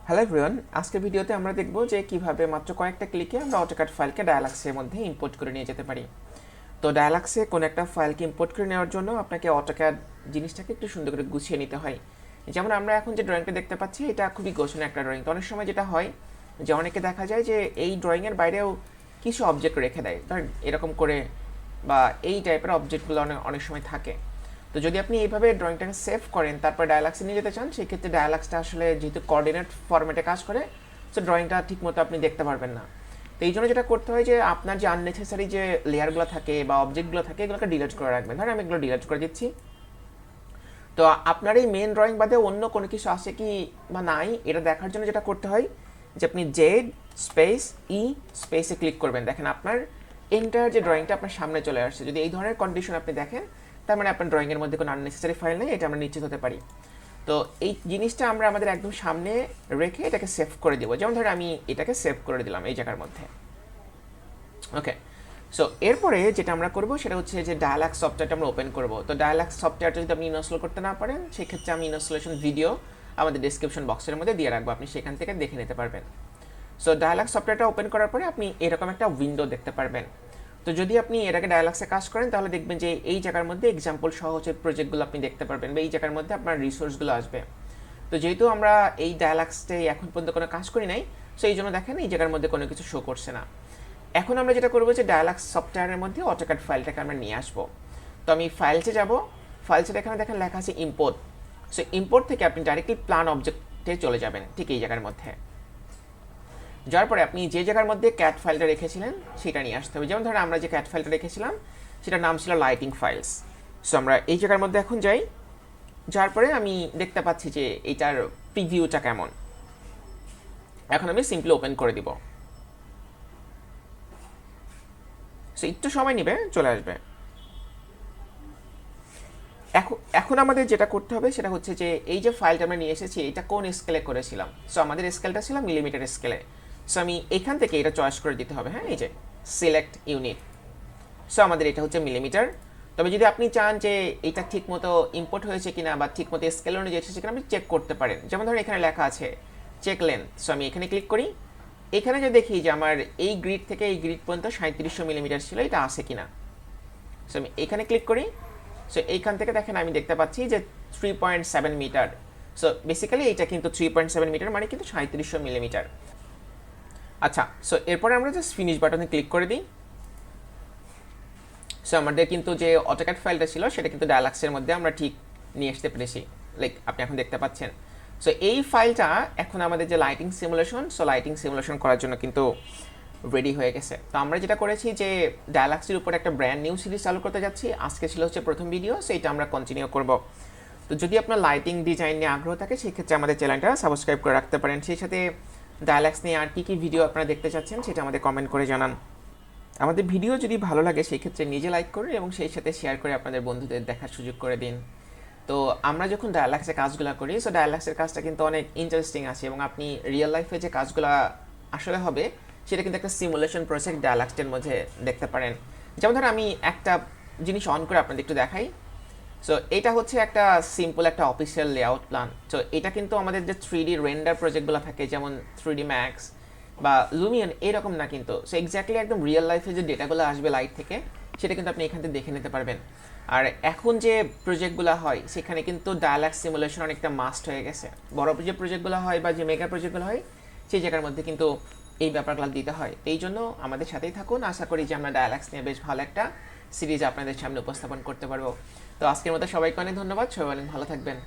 Hello everyone, আজকের ভিডিওতে আমরা দেখব যে কিভাবে মাত্র কয়েকটা ক্লিকে আমরা অটোক্যাড ফাইলকে ডায়ালাক্সের মধ্যে ইম্পোর্ট করে নিয়ে যেতে পারি। তো ডায়ালাক্সে কোনো একটা ফাইলকে ইম্পোর্ট করে নেওয়ার জন্য আপনাকে অটোক্যাড জিনিসটাকে একটু সুন্দর করে গুছিয়ে নিতে হয়। যেমন আমরা এখন যে ড্রয়িংটা দেখতে পাচ্ছি, এটা খুবই গোছানো একটা ড্রয়িং। তো অনেক সময় যেটা হয় যে অনেকে দেখা যায় যে এই ড্রয়িংয়ের বাইরেও কিছু অবজেক্ট রেখে দেয়, ধর এরকম করে বা এই টাইপের অবজেক্টগুলো অনেক সময় থাকে। তো যদি আপনি এইভাবে ড্রয়িংটাকে সেভ করেন তারপর ডায়ালাক্সে নিয়ে যেতে চান, সেই ক্ষেত্রে ডায়ালাক্সটা আসলে যেহেতু কোঅর্ডিনেট ফরম্যাটে কাজ করে, সো ড্রয়িংটা ঠিকমতো আপনি দেখতে পারবেন না। তো এই জন্য যেটা করতে হয় যে আপনার যে আননেসেসারি যে লেয়ারগুলো থাকে বা অবজেক্টগুলো থাকে, এগুলোকে ডিলিট করে রাখবেন। ধরেন আমি এগুলো ডিলিট করে দিচ্ছি। তো আপনার এই মেন ড্রয়িং বাদে অন্য কোনো কিছু আছে কি বা নাই, এটা দেখার জন্য যেটা করতে হয় যে আপনি জেড স্পেস ই স্পেসে ক্লিক করবেন। দেখেন আপনার এন্টার যে ড্রয়িংটা আপনার সামনে চলে আসছে। যদি এই ধরনের কন্ডিশন আপনি দেখেন, তার মানে আপনার ড্রয়িংয়ের মধ্যে কোনো আননেসেসারি ফাইল নেই, এটা আমরা নিশ্চিত হতে পারি। তো এই জিনিসটা আমরা আমাদের একদম সামনে রেখে এটাকে সেভ করে দেবো। যেমন ধরে আমি এটাকে সেভ করে দিলাম এই জায়গার মধ্যে। ওকে, সো এরপরে যেটা আমরা করবো সেটা হচ্ছে যে ডায়ালাক্স সফটওয়্যারটা আমরা ওপেন করবো। তো ডায়ালাক্স সফটওয়্যারটা যদি আপনি ইনস্টল করতে না পারেন, সেক্ষেত্রে আমি ইনস্টলেশন ভিডিও আমাদের ডিসক্রিপশন বক্সের মধ্যে দিয়ে রাখবো, আপনি সেখান থেকে দেখে নিতে পারবেন। সো ডায়ালাক্স সফটওয়্যারটা ওপেন করার পরে আপনি এরকম একটা উইন্ডো দেখতে পারবেন। তো যদি আপনি এর আগে ডায়ালাক্সে কাজ করেন, তাহলে দেখবেন যে এই জায়গার মধ্যে এক্সাম্পল সহ হচ্ছে প্রজেক্টগুলো আপনি দেখতে পারবেন, বা এই জায়গার মধ্যে আপনার রিসোর্সগুলো আসবে। তো যেহেতু আমরা এই ডায়ালাক্সে এখন পর্যন্ত কোনো কাজ করি নাই, সো এই জন্য দেখেন এই জায়গার মধ্যে কোনো কিছু শো করছে না। এখন আমরা যেটা করবো যে ডায়ালাক্স সফটওয়্যারের মধ্যে অটোক্যাড ফাইলটাকে আমরা নিয়ে আসবো। তো আমি ফাইলসে যাব, ফাইলসে এখানে দেখেন লেখা আছে ইম্পোর্ট। সো ইম্পোর্ট থেকে আপনি ডাইরেক্টলি প্ল্যান অবজেক্টে চলে যাবেন, ঠিক এই জায়গার মধ্যে। যার পরে আপনি যে জায়গার মধ্যে ক্যাট ফাইলটা রেখেছিলেন সেটা নিয়ে আসতে হবে। যেমন ধরেন আমরা যে ক্যাট ফাইলটা রেখেছিলাম সেটার নাম ছিল লাইটিং ফাইলস। সো আমরা এই জায়গার মধ্যে এখন যাই। যার পরে আমি দেখতে পাচ্ছি যে এইটার প্রিভিউটা কেমন। এখন আমি সিম্পলি ওপেন করে দিব। সো একটু সময় নেবে, চলে আসবে। এখন আমাদের যেটা করতে হবে সেটা হচ্ছে যে এই যে ফাইলটা আমরা নিয়ে এসেছি, এটা কোন স্কেলে করেছিলাম। সো আমাদের স্কেলটা ছিল মিলিমিটার স্কেলে। সো আমি এখান থেকে এটা চয়েস করে দিতে হবে। হ্যাঁ, এই যে সিলেক্ট ইউনিট। সো আমাদের এটা হচ্ছে মিলিমিটার। তবে যদি আপনি চান যে এটা ঠিকমতো ইম্পোর্ট হয়েছে কিনা বা ঠিকমতো স্কেল অনুযায়ী এসেছে কিনা, আপনি চেক করতে পারেন। যেমন ধরুন এখানে লেখা আছে চেক লেন্থ। সো আমি এখানে ক্লিক করি। এখানে যে দেখি যে আমার এই গ্রিড থেকে এই গ্রিড পর্যন্ত 3700 মিলিমিটার ছিল, এটা আছে কিনা। সো আমি এখানে ক্লিক করি। সো এইখান থেকে দেখেন আমি দেখতে পাচ্ছি যে 3.7 মিটার। সো বেসিক্যালি এটা কিন্তু 3.7 মিটার, মানে কিন্তু 3700 মিলিমিটার। আচ্ছা, সো এরপরে আমরা জাস্ট ফিনিশ বাটনে ক্লিক করে দিই। সো আমাদের কিন্তু যে অটোক্যাড ফাইলটা ছিল সেটা কিন্তু ডায়ালাক্সের মধ্যে আমরা ঠিক নিয়ে আসতে পেরেছি, লাইক আপনি এখন দেখতে পাচ্ছেন। সো এই ফাইলটা এখন আমাদের যে lighting simulation, so lighting simulation করার জন্য কিন্তু রেডি হয়ে গেছে। তো আমরা যেটা করেছি যে ডায়ালাক্সের উপর একটা ব্র্যান্ড নিউ সিরিজ চালু করতে যাচ্ছি। আজকে ছিল হচ্ছে প্রথম ভিডিও, সেইটা আমরা কন্টিনিউ করব। তো যদি আপনার লাইটিং ডিজাইন নিয়ে আগ্রহ থাকে, সেক্ষেত্রে আমাদের চ্যানেলটা সাবস্ক্রাইব করে রাখতে পারেন। সেই সাথে ডায়ালাক্স নিয়ে আর কী ভিডিও আপনারা দেখতে চাচ্ছেন সেটা আমাদের কমেন্ট করে জানান। আমাদের ভিডিও যদি ভালো লাগে, সেই ক্ষেত্রে নিজে লাইক করুন এবং সেই সাথে শেয়ার করে আপনাদের বন্ধুদের দেখার সুযোগ করে দিন। তো আমরা যখন ডায়ালাক্সে কাজগুলো করি, সো ডায়ালাক্সের কাজটা কিন্তু অনেক ইন্টারেস্টিং আছে, এবং আপনি রিয়েল লাইফে যে কাজগুলো আসলে হবে সেটা কিন্তু একটা সিমুলেশন প্রজেক্ট ডায়ালাক্সের মধ্যে দেখতে পারেন। যেমন ধরুন আমি একটা জিনিস অন করে আপনাদের একটু দেখাই। সো এটা হচ্ছে একটা সিম্পল একটা অফিসিয়াল লেআউট প্ল্যান। সো এটা কিন্তু আমাদের যে 3D রেন্ডার প্রজেক্টগুলো থাকে, যেমন 3D ম্যাক্স বা লুমিয়ন, এরকম না কিন্তু। সো এক্স্যাক্টলি একদম রিয়েল লাইফে যে ডেটাগুলো আসবে লাইট থেকে, সেটা কিন্তু আপনি এখান থেকে দেখে নিতে পারবেন। আর এখন যে প্রজেক্টগুলো হয় সেখানে কিন্তু ডায়ালাক্স সিমুলেশন অনেকটা মাস্ট হয়ে গেছে। বড় যে প্রজেক্টগুলো হয় বা যে মেগা প্রজেক্টগুলো হয়, সেই জায়গার মধ্যে কিন্তু এই ব্যাপারগুলো দিতে হয়। এই জন্য আমাদের সাথেই থাকুন। আশা করি যে আমরা ডায়ালাক্স নিয়ে বেশ ভালো একটা সিরিজ আপনাদের সামনে উপস্থাপন করতে পারবো। তো আজকের মতো সবাইকে অনেক ধন্যবাদ। সবাই অনেক ভালো থাকবেন।